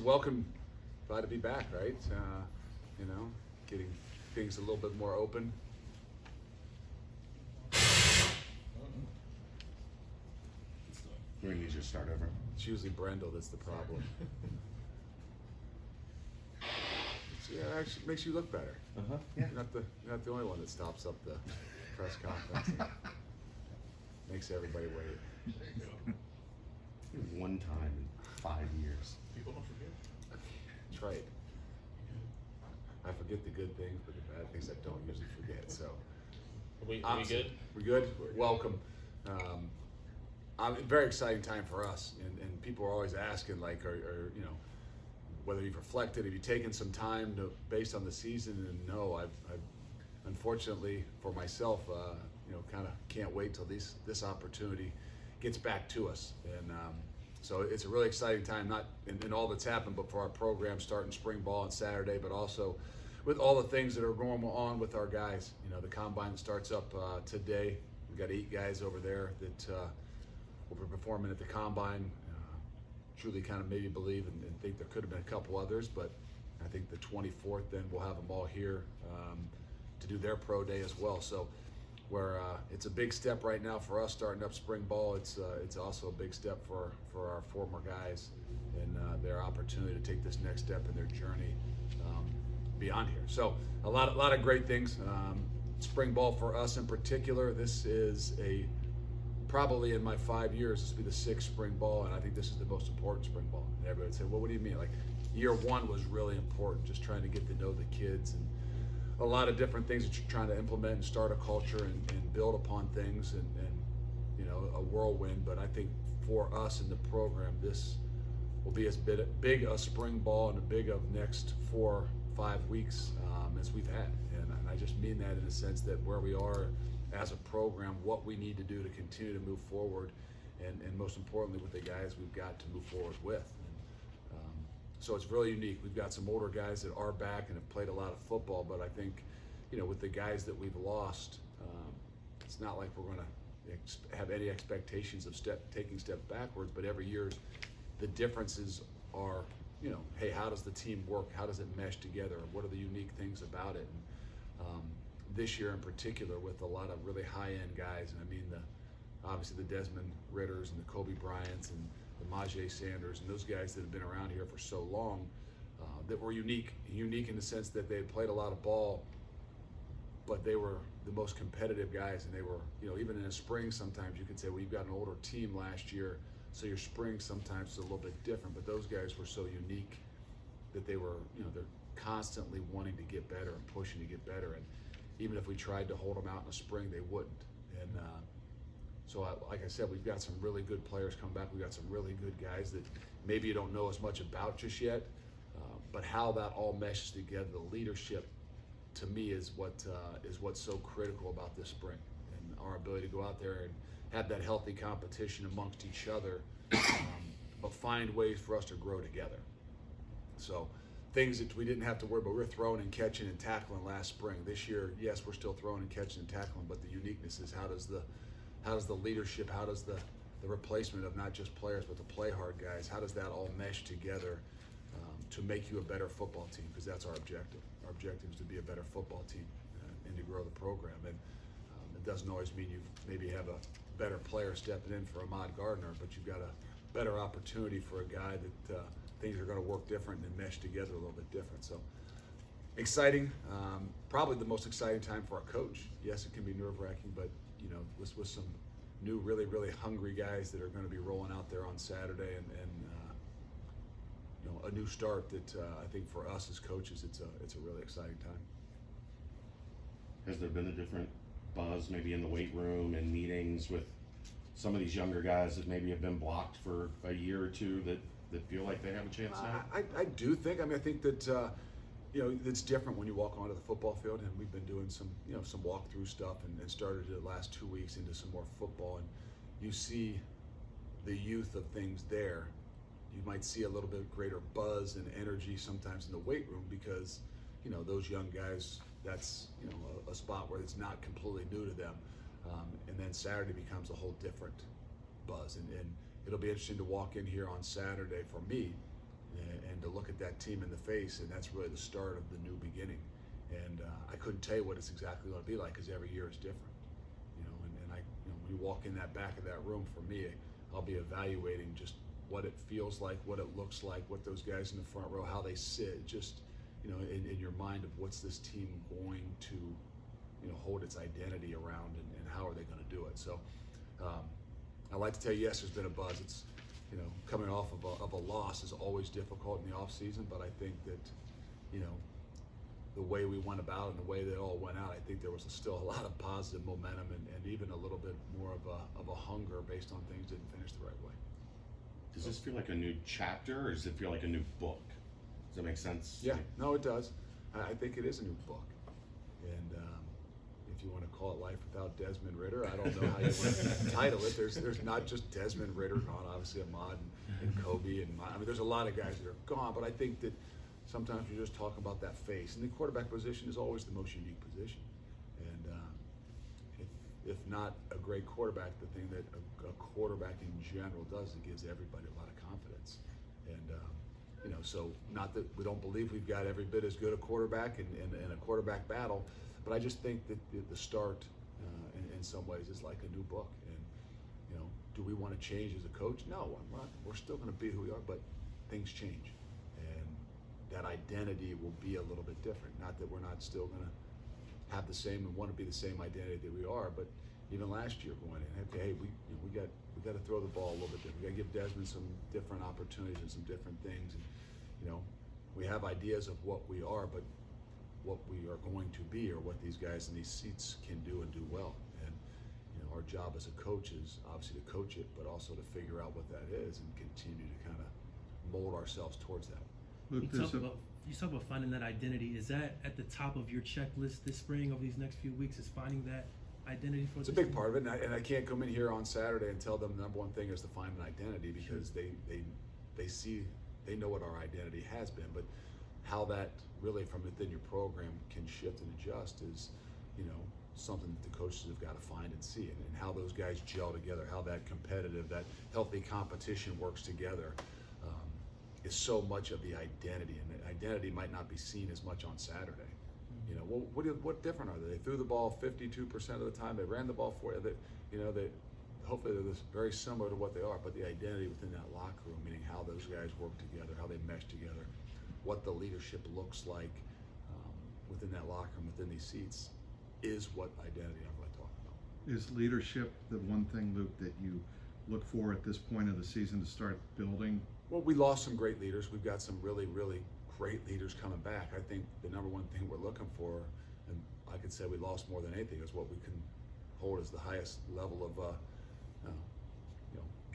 Welcome, glad to be back, right? You know, getting things a little bit more open. We're gonna use your start over. It's usually Brendel that's the problem. Yeah, actually makes you look better. Yeah. You're not the only one that stops up the press conference and makes everybody wait. One time in 5 years. People don't forget. That's right. I forget the good things, but the bad things I don't usually forget. So, Are we good? We good? Welcome. Very exciting time for us, and people are always asking, like, are you know, whether you've reflected, have you taken some time to, based on the season? And no, I've unfortunately for myself, you know, kind of can't wait till this opportunity gets back to us. And so it's a really exciting time, not in all that's happened, but for our program starting spring ball on Saturday, but also with all the things that are going on with our guys. You know, the combine starts up today. We've got 8 guys over there that will be performing at the combine. Truly kind of maybe believe and think there could have been a couple others, but I think the 24th then we'll have them all here to do their pro day as well. So it's a big step right now for us starting up spring ball. It's also a big step for our former guys and their opportunity to take this next step in their journey beyond here. So a lot of great things. Spring ball for us in particular, this is probably in my 5 years, this will be the 6th spring ball, and I think this is the most important spring ball. And everybody would say, well, what do you mean? Like, year 1 was really important, just trying to get to know the kids and a lot of different things that you're trying to implement and start a culture and build upon things and you know, a whirlwind. But I think for us in the program, this will be as big a spring ball and a big of next 4 or 5 weeks as we've had. And I just mean that in the sense that where we are as a program, what we need to do to continue to move forward, and most importantly with the guys we've got to move forward with. So it's really unique. We've got some older guys that are back and have played a lot of football, but I think, you know, with the guys that we've lost, it's not like we're going to have any expectations of taking steps backwards, but every year the differences are, you know, hey, how does the team work? How does it mesh together? What are the unique things about it? And, this year in particular with a lot of really high-end guys, and I mean obviously the Desmond Ritters and the Kobe Bryants and the Majay Sanders and those guys that have been around here for so long, that were unique in the sense that they had played a lot of ball, but they were the most competitive guys, and they were, you know, even in the spring sometimes you could say, well, you've got an older team last year, so your spring sometimes is a little bit different, but those guys were so unique that they were, you know, they're constantly wanting to get better and pushing to get better, and even if we tried to hold them out in the spring, they wouldn't. And so, like I said, we've got some really good players coming back. We've got some really good guys that maybe you don't know as much about just yet, but how that all meshes together, the leadership, to me, is what's so critical about this spring, and our ability to go out there and have that healthy competition amongst each other, but find ways for us to grow together. So, things that we didn't have to worry about. We were throwing and catching and tackling last spring. This year, yes, we're still throwing and catching and tackling, but the uniqueness is how does the leadership, how does the replacement of not just players but the play hard guys, how does that all mesh together to make you a better football team? Because that's our objective. Our objective is to be a better football team and to grow the program. And it doesn't always mean you maybe have a better player stepping in for Ahmad Gardner, but you've got a better opportunity for a guy that things are going to work different and mesh together a little bit different. So exciting, probably the most exciting time for our coach. Yes, it can be nerve-wracking, but you know, with some new, really, really hungry guys that are going to be rolling out there on Saturday, and you know, a new start that I think for us as coaches, it's a really exciting time. Has there been a different buzz maybe in the weight room and meetings with some of these younger guys that maybe have been blocked for a year or two that feel like they have a chance now? I do think. I mean, I think that you know, it's different when you walk onto the football field, and we've been doing some, you know, some walkthrough stuff, and started the last 2 weeks into some more football, and you see the youth of things there. You might see a little bit greater buzz and energy sometimes in the weight room because, you know, those young guys, that's, you know, a spot where it's not completely new to them, and then Saturday becomes a whole different buzz, and it'll be interesting to walk in here on Saturday for me and to look at that team in the face, and that's really the start of the new beginning. And I couldn't tell you what it's exactly going to be like because every year is different. When you walk in that back of that room, for me, I'll be evaluating just what it feels like, what it looks like, what those guys in the front row, how they sit, just, in your mind of what's this team going to, hold its identity around, and how are they going to do it. So I'd like to tell you, yes, there's been a buzz. It's, coming off of a loss is always difficult in the off season, but I think that, the way we went about and the way that it all went out, I think there was still a lot of positive momentum and even a little bit more of a hunger based on things didn't finish the right way. Does this feel like a new chapter, or does it feel like a new book? Does that make sense? Yeah, no, it does. I think it is a new book. And if you want to call it Life Without Desmond Ritter, I don't know how you want to title it. There's not just Desmond Ritter gone, obviously Ahmad and Kobe, and there's a lot of guys that are gone, but I think that sometimes you just talk about that face. And the quarterback position is always the most unique position. And if not a great quarterback, the thing that a quarterback in general does, it gives everybody a lot of confidence. And so not that we don't believe we've got every bit as good a quarterback in a quarterback battle, but I just think that the start in some ways is like a new book. And do we want to change as a coach? No, we're still going to be who we are, but things change. That identity will be a little bit different. Not that we're not still going to have the same and want to be the same identity that we are, but even last year going in, hey, we got to throw the ball a little bit different. We got to give Desmond some different opportunities and some different things. And we have ideas of what we are, but what we are going to be, or what these guys in these seats can do and do well. And our job as a coach is obviously to coach it, but also to figure out what that is and continue to kind of mold ourselves towards that. Luke, you talk about finding that identity. Is that at the top of your checklist this spring over these next few weeks, is finding that identity for It's a big part of it, and I can't come in here on Saturday and tell them the number one thing is to find an identity, because they know what our identity has been, but how that really from within your program can shift and adjust is, something that the coaches have got to find and see, and how those guys gel together, how that competitive, that healthy competition works together. Is so much of the identity, and the identity might not be seen as much on Saturday. What different are they? They threw the ball 52% of the time. They ran the ball for you. They hopefully they're very similar to what they are, but the identity within that locker room, meaning how those guys work together, how they mesh together, what the leadership looks like within that locker room, within these seats, is what identity I'm really talking about. Is leadership the one thing, Luke, that you look for at this point of the season to start building? Well, we lost some great leaders. We've got some really, really great leaders coming back. I think the number one thing we're looking for, and I could say we lost more than anything, is what we can hold as the highest level of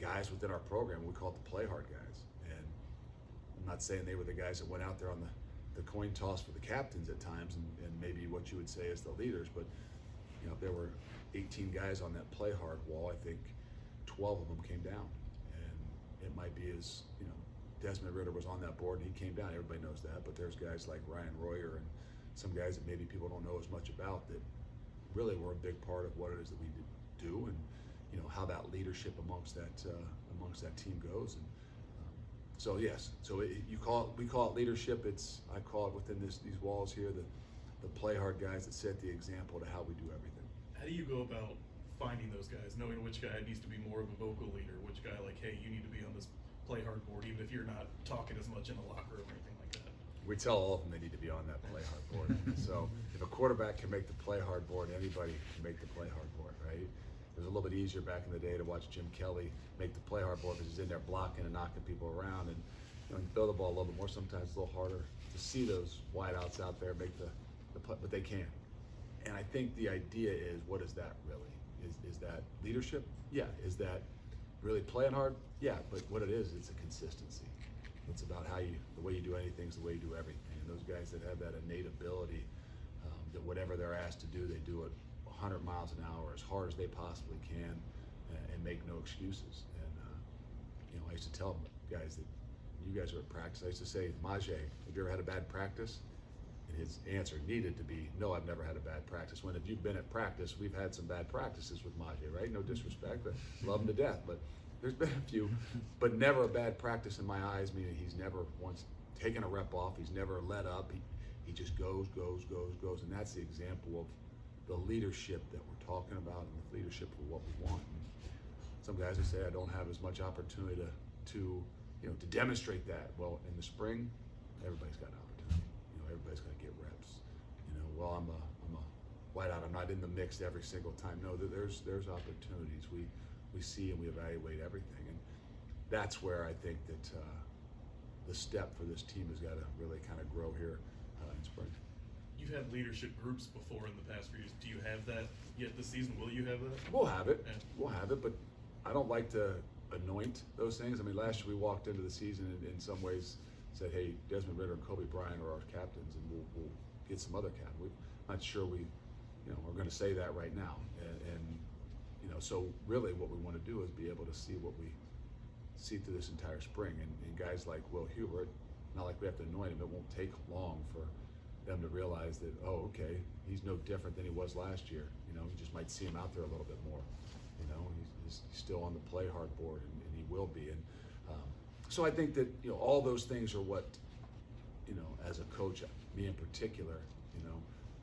guys within our program. We call it the play hard guys. And I'm not saying they were the guys that went out there on the coin toss for the captains at times, and maybe what you would say is the leaders, but if there were 18 guys on that play hard wall, I think 12 of them came down. It might be as, Desmond Ritter was on that board and he came down. Everybody knows that, but there's guys like Ryan Royer and some guys that maybe people don't know as much about that really were a big part of what it is that we do, and how that leadership amongst that team goes. And so yes, so we call it leadership. I call it within these walls here the play hard guys that set the example to how we do everything. How do you go about finding those guys, knowing which guy needs to be more of a vocal leader, which guy, like, hey, you need to be on this play hard board, even if you're not talking as much in the locker room or anything like that? We tell all of them they need to be on that play hard board. So if a quarterback can make the play hard board, anybody can make the play hard board, right? It was a little bit easier back in the day to watch Jim Kelly make the play hard board because he's in there blocking and knocking people around, and and throw the ball a little bit more. Sometimes it's a little harder to see those wideouts out there make the play, but they can. And I think the idea is, what is that really? Is that leadership? Yeah. Is that really playing hard? Yeah. But what it is, it's a consistency. It's about the way you do anything is the way you do everything. And those guys that have that innate ability, that whatever they're asked to do, they do it 100 miles an hour, as hard as they possibly can, and make no excuses. And I used to tell guys that you guys are at practice. I used to say, Majay, have you ever had a bad practice? And his answer needed to be, no, I've never had a bad practice. When if you've been at practice, we've had some bad practices with Majay, right? No disrespect, but love him to death. But there's been a few, but never a bad practice in my eyes, meaning he's never once taken a rep off, he's never let up, he just goes, and that's the example of the leadership that we're talking about and the leadership of what we want. And some guys will say I don't have as much opportunity to demonstrate that. Well, in the spring, everybody's got an opportunity. Everybody's going to get reps. Well, I'm a whiteout. I'm not in the mix every single time. No, there's opportunities. We see and we evaluate everything, and that's where I think that the step for this team has got to really kind of grow here in spring. You've had leadership groups before in the past few years. Do you have that yet this season? Will you have that? We'll have it. Yeah. We'll have it, but I don't like to anoint those things. I mean, last year we walked into the season and in some ways said, hey, Desmond Ritter and Kobe Bryant are our captains, and we'll get some other captains. We're not sure we're going to say that right now. And so really what we want to do is be able to see what we see through this entire spring. And guys like Will Hubert, not like we have to anoint him. It won't take long for them to realize that, oh, okay, he's no different than he was last year. You just might see him out there a little bit more. He's still on the play hard board, and he will be. And so I think that all those things are what as a coach, me in particular,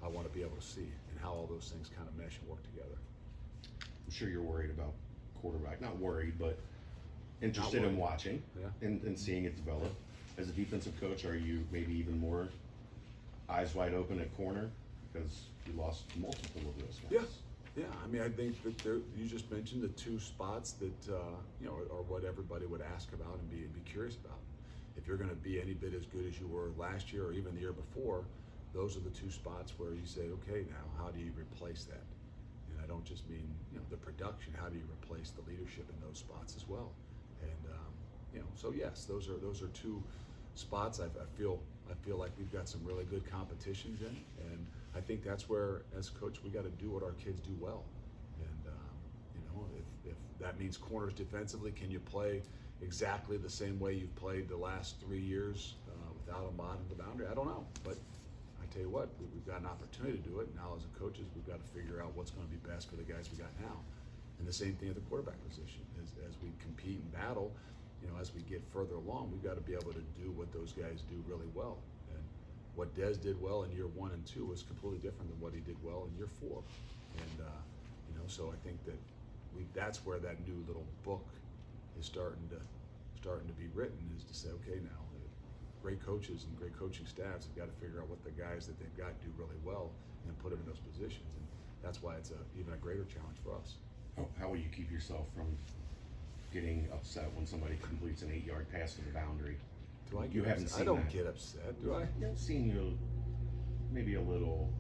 I want to be able to see, and how all those things kind of mesh and work together. I'm sure you're worried about quarterback. Not worried, but interested in watching and seeing it develop. As a defensive coach, are you maybe even more eyes wide open at corner because you lost multiple of those guys? Yeah. I mean, I think that you just mentioned the two spots that are what everybody would ask about and be curious about. If you're going to be any bit as good as you were last year or even the year before, those are the two spots where you say, okay, now how do you replace that? And I don't just mean the production. How do you replace the leadership in those spots as well? And so yes, those are two spots. I feel like we've got some really good competitions in, and I think that's where, as a coach, we got to do what our kids do well. And if that means corners defensively, can you play exactly the same way you've played the last 3 years without a mod in the boundary? I don't know, but I tell you what, we've got an opportunity to do it. Now, as a coaches, we've got to figure out what's going to be best for the guys we got now. And the same thing at the quarterback position. As we compete and battle, as we get further along, we've got to be able to do what those guys do really well. And what Des did well in year 1 and 2 was completely different than what he did well in year 4. And so I think that that's where that new little book is starting to be written, is to say, okay, now great coaches and great coaching staffs have got to figure out what the guys that they've got do really well and put them in those positions. And that's why it's even a greater challenge for us. How will you keep yourself from getting upset when somebody completes an 8-yard pass to the boundary? Do I get you haven't upset? seen I don't that. get upset, do I? I've seen you maybe a little.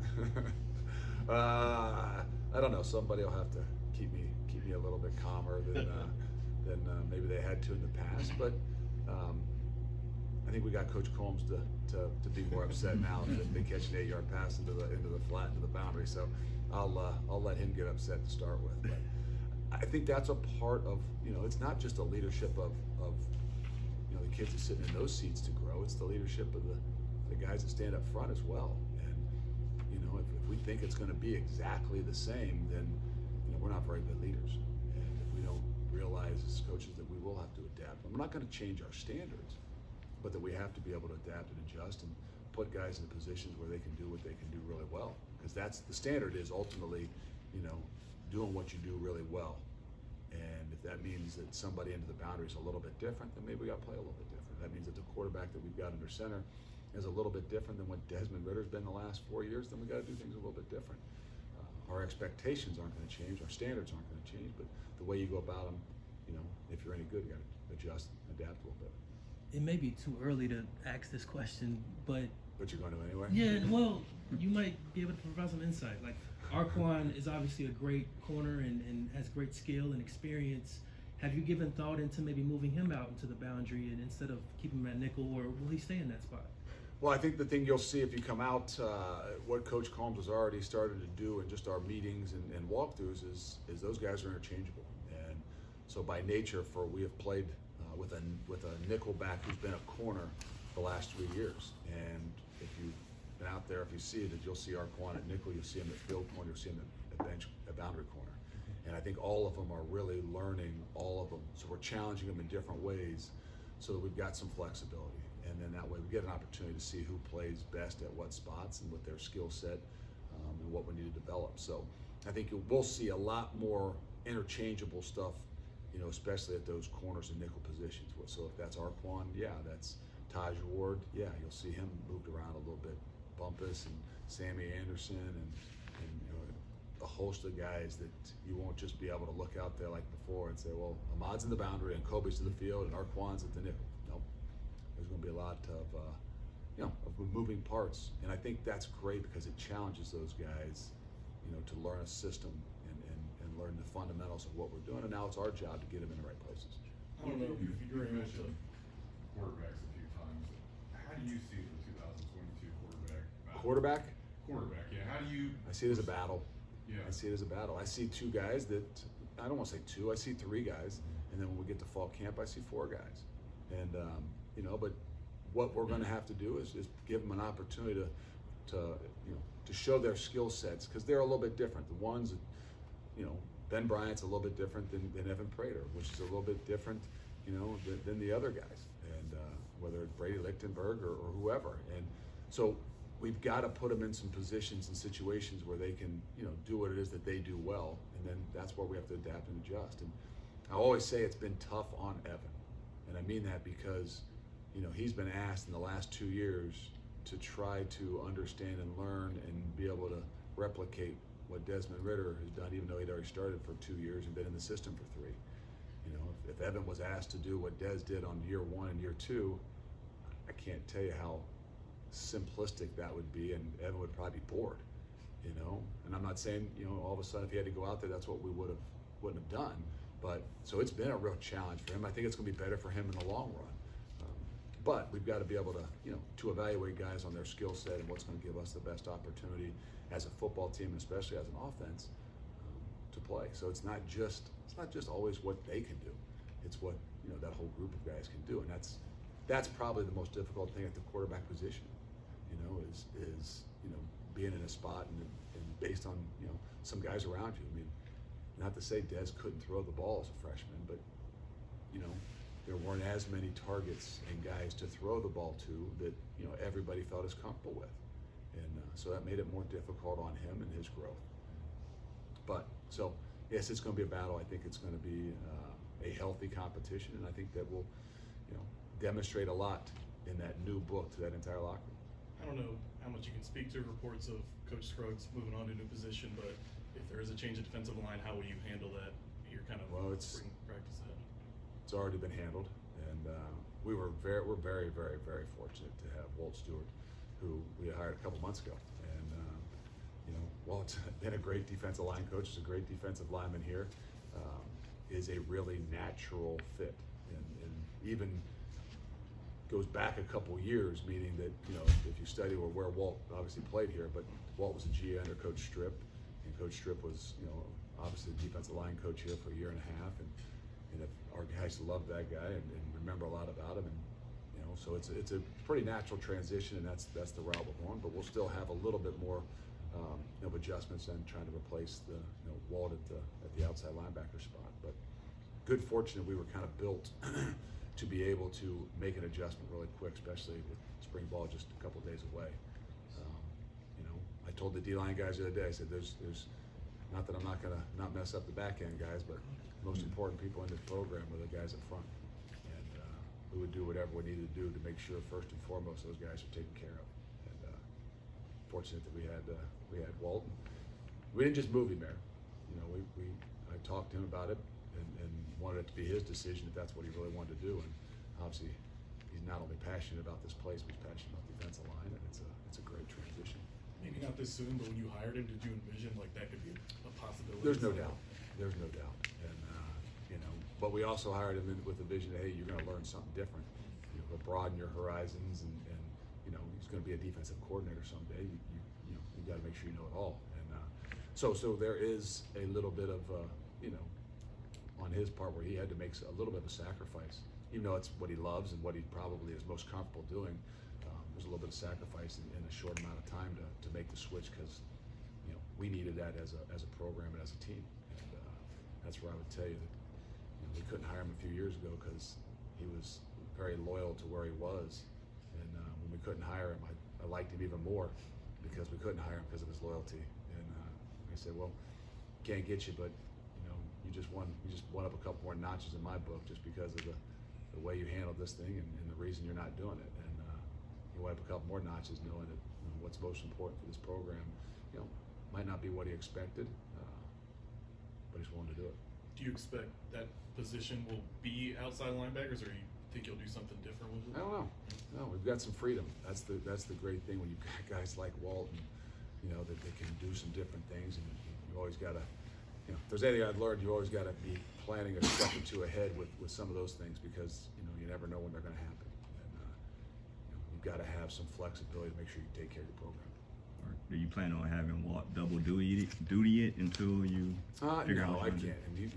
I don't know. Somebody will have to keep me a little bit calmer than maybe they had to in the past. But I think we got Coach Combs to be more upset now if they catch an 8-yard pass into the flat, into the boundary. So I'll let him get upset to start with. But I think that's a part of, it's not just a leadership of the kids that sitting in those seats to grow. It's the leadership of the guys that stand up front as well. And if we think it's going to be exactly the same, then we're not very good leaders. And if we don't realize as coaches that we will have to adapt, and we're not going to change our standards, but that we have to be able to adapt and adjust and put guys in positions where they can do what they can do really well. Because that's the standard, is ultimately, doing what you do really well. And if that means that somebody into the boundary is a little bit different, then maybe we got to play a little bit different. That means that the quarterback that we've got under center is a little bit different than what Desmond Ritter's been the last 4 years, then we got to do things a little bit different. Our expectations aren't going to change, our standards aren't going to change, but the way you go about them, if you're any good, you got to adjust, adapt a little bit. It may be too early to ask this question, but you're going to anyway? Yeah, well, you might be able to provide some insight. Like, Arquan is obviously a great corner and has great skill and experience. Have you given thought into maybe moving him out into the boundary and instead of keeping him at nickel, or will he stay in that spot? Well, I think the thing you'll see if you come out, what Coach Combs has already started to do in just our meetings and walkthroughs is those guys are interchangeable. And so by nature, we have played with a nickel back who's been a corner the last 3 years. And if you've been out there, if you see it, you'll see Arquan at nickel, you'll see him at field corner, you'll see him at boundary corner. And I think all of them are really learning all of them. So we're challenging them in different ways so that we've got some flexibility. And then that way we get an opportunity to see who plays best at what spots and with their skill set and what we need to develop. So I think we'll see a lot more interchangeable stuff, you know, especially at those corners and nickel positions. So if that's Arquan, yeah, that's Taj Ward, yeah, you'll see him moved around a little bit. Bumpus and Sammy Anderson and you know, a host of guys that you won't just be able to look out there like before and say, well, Ahmad's in the boundary and Kobe's to the field and Arquan's at the nickel. Nope. There's going to be a lot of, you know, of moving parts. And I think that's great because it challenges those guys, you know, to learn a system and learn the fundamentals of what we're doing. And now it's our job to get them in the right places. I don't know if you're able to. mentioned quarterbacks a few times. How do you see the 2022 quarterback battle? Quarterback, yeah. How do you? I see it as a battle. Yeah. I see it as a battle. I see two guys that, I don't want to say two, I see three guys. And then when we get to fall camp, I see four guys. And, you know, but what we're going to have to do is give them an opportunity to you know, to show their skill sets, because they're a little bit different. The ones, you know, Ben Bryant's a little bit different than Evan Prater, which is a little bit different, you know, than the other guys. And whether it's Brady Lichtenberg or whoever. And so we've got to put them in some positions and situations where they can, you know, do what it is that they do well, and then that's where we have to adapt and adjust. And I always say it's been tough on Evan, and I mean that because, you know, he's been asked in the last 2 years to try to understand and learn and be able to replicate what Desmond Ritter has done, even though he'd already started for 2 years and been in the system for 3. You know, if Evan was asked to do what Des did on year 1 and year 2, I can't tell you how simplistic that would be, and Evan would probably be bored, you know. And I'm not saying, you know, all of a sudden if he had to go out there, that's what we wouldn't have done. But so it's been a real challenge for him. I think it's going to be better for him in the long run. But we've got to be able to, you know, to evaluate guys on their skill set and what's going to give us the best opportunity as a football team, and especially as an offense, to play. So it's not just always what they can do. It's what, you know, that whole group of guys can do, and that's probably the most difficult thing at the quarterback position. You know, is you know, being in a spot and based on, you know, some guys around you. I mean, not to say Des couldn't throw the ball as a freshman, but, you know, there weren't as many targets and guys to throw the ball to that, you know, everybody felt as comfortable with. And so that made it more difficult on him and his growth. But, so, yes, it's going to be a battle. I think it's going to be a healthy competition, and I think that will, you know, demonstrate a lot in that new book to that entire locker room. I don't know how much you can speak to reports of Coach Scruggs moving on to a new position, but if there is a change of defensive line, how will you handle that? You're kind of spring practice ahead. It's already been handled, and we're very, very, very fortunate to have Walt Stewart, who we hired a couple months ago. And you know, Walt's been a great defensive line coach, is a great defensive lineman here, is a really natural fit, and even goes back a couple years, meaning that, you know, if you study where Walt obviously played here, but Walt was a GA under Coach Stripp, and Coach Stripp was, you know, obviously the defensive line coach here for a year and a half, and if our guys love that guy and remember a lot about him, and, you know, so it's a pretty natural transition, and that's the route we're going. But we'll still have a little bit more of adjustments and trying to replace the, you know, Walt at the outside linebacker spot. But good fortune that we were kind of built to be able to make an adjustment really quick, especially with spring ball just a couple days away. You know, I told the D-line guys the other day, I said, there's not that I'm not going to not mess up the back end guys, but most important people in this program are the guys up front, and we would do whatever we needed to do to make sure first and foremost those guys are taken care of. And fortunate that we had Walt. We didn't just move him there. You know, I talked to him about it and wanted it to be his decision if that's what he really wanted to do. And obviously, he's not only passionate about this place, but he's passionate about the defensive line, and it's a great transition. Maybe not this soon, but when you hired him, did you envision like that could be a possibility? There's no doubt. There's no doubt. And you know, but we also hired him with the vision that, hey, you're going to learn something different. You know, broaden your horizons, and you know, he's going to be a defensive coordinator someday. You know, you got to make sure you know it all. And so there is a little bit of you know, on his part where he had to make a little bit of a sacrifice, even though it's what he loves and what he probably is most comfortable doing. There's a little bit of sacrifice in a short amount of time to make the switch, because, you know, we needed that as a program and as a team. And that's where I would tell you that we couldn't hire him a few years ago because he was very loyal to where he was, and when we couldn't hire him, I liked him even more because we couldn't hire him because of his loyalty. And I said, well, can't get you, but you just won up a couple more notches in my book just because of the way you handled this thing and the reason you're not doing it. And you went up a couple more notches knowing that what's most important for this program, might not be what he expected, but he's willing to do it. Do you expect that position will be outside linebackers, or you think you'll do something different with it? I don't know. No, we've got some freedom. That's the great thing when you've got guys like Walton, that they can do some different things, and you always got to, if there's anything I've learned, you always got to be planning a step or two ahead with some of those things because you never know when they're going to happen. And you've got to have some flexibility to make sure you take care of your program. Do you plan on having Walt double duty it until you figure out? No, I can't. And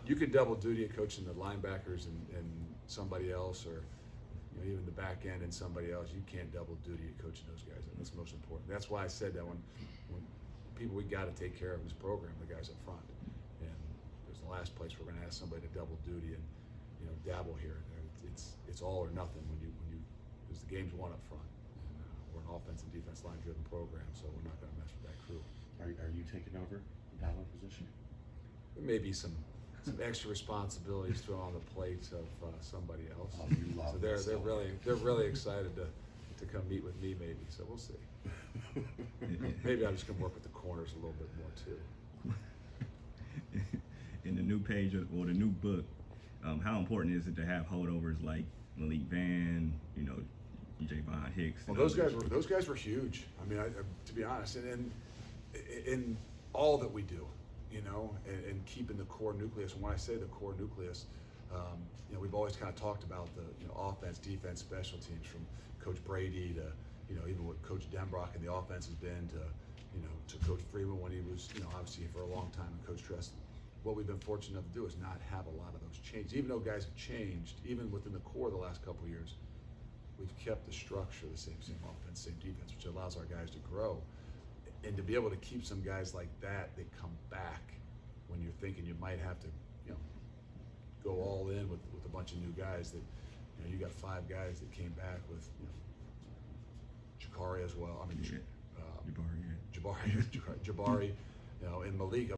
you could double duty it coaching the linebackers and somebody else, or even the back end and somebody else. You can't double duty it coaching those guys. That's most important. That's why I said that when people, we got to take care of this program, the guys up front. And there's the last place we're going to ask somebody to double duty and dabble here. It's all or nothing when you because the game's won up front. We're an offense and defense line driven program, so we're not going to mess with that crew. Are you taking over the Dallas position? There may be some extra responsibilities thrown on the plate of somebody else. Oh, you love so they're really excited to come meet with me maybe. So we'll see. Maybe I'm just going to work with the corners a little bit more too. In the new page or the new book, how important is it to have holdovers like Malik Van, Javon Hicks? Well, those guys were huge. I mean, to be honest, and in all that we do, and keeping the core nucleus. And when I say the core nucleus, we've always kind of talked about the offense, defense, special teams, from Coach Brady to even what Coach Denbrock and the offense has been to Coach Freeman when he was obviously for a long time, and Coach Tress. What we've been fortunate enough to do is not have a lot of those changes. Even though guys have changed, even within the core the last couple of years, we've kept the structure the same offense, same defense, which allows our guys to grow. And to be able to keep some guys like that come back when you're thinking you might have to, go all in with a bunch of new guys that, you got 5 guys that came back with, Jakari as well. I mean, Jabari, and Malik.